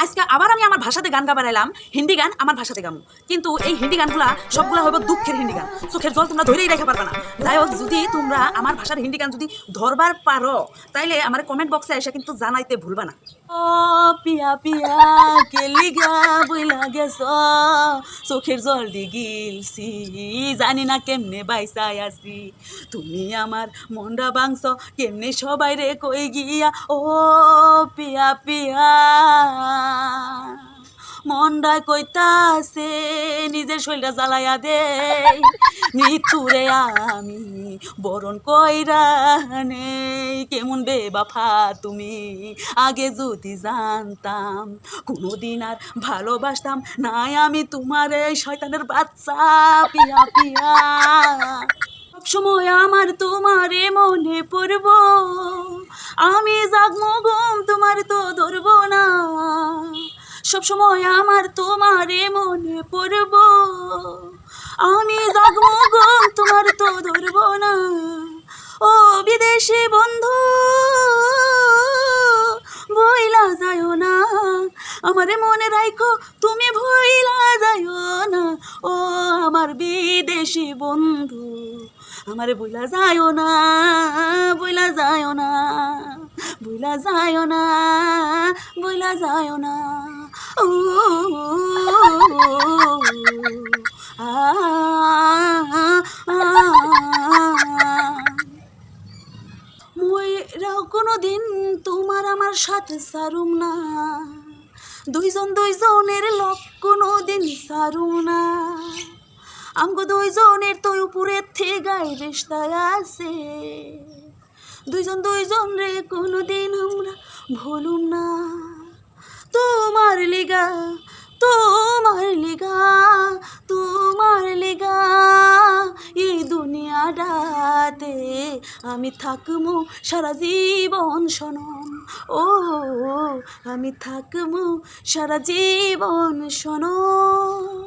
আজকে আবার আমি আমার ভাষাতে গান গাবার এলাম, হিন্দি গান আমার ভাষাতে গামু। কিন্তু এই হিন্দি গানগুলা সবগুলা হইব দুঃখের হিন্দি গান, চোখের জল তোমরা ধরেই রেখে পারবে না। যাই হোক, যদি তোমরা আমার ভাষার হিন্দি গান যদি ধরবার পারো তাইলে আমার কমেন্ট বক্সে এসে কিন্তু জানাইতে ভুলবা না। ও পিয়া পিয়া কেলিগা বইলা গেছ, চোখের জল দি গিলছি, জানি না কেমনে বাইসাই আছি, তুমি আমার মনটা বাংছ কেমনে সবাই রে কই গিয়া। ও পিয়া পিয়া মনটা কইতাছে নিজের শরীরটা জ্বালাইয়া দে, মৃত্যুরে আমি বরণ কইরা নেই। কেমন বেবাফা তুমি, আগে যদি জানতাম কোনোদিন আর ভালোবাসতাম নাই আমি তোমার এই শয়তানের বাচ্চা। পিয়া পিয়া সময় আমার তোমারে মনে পড়ব, আমি জাগমো ঘুম তোমার তো ধরব না, সব সময় আমার তোমারে মনে পড়ব, আমি জাগমো ঘুম তোমার তো ধরব না। ও বিদেশি বন্ধু ভইলা যায়ও না, আমারে মনে রাখো তুমি ভইলা যায়ও না। ও আমার বিদেশি বন্ধু আমারে বইলা যায়ও না, বইলা যায়ও না, বইলা যায়ও না, বইলা যায়ও না। ও মইরা কোনো দিন তোমার আমার সাথে সারুম না, দুইজন দুইজনের লোক কোনো দিন সারুম না, আমগো দুইজনের তো উপরের থেগায় রিশতায় আছে, দুইজন দুইজন রে কোনোদিন আমরা ভুলুম না। তোমার লিগা, তোমার লিগা, তোমার লিগা এই দুনিয়াটাতে আমি থাকমু সারা জীবন সনম। ও আমি থাকমু সারা জীবন সনম।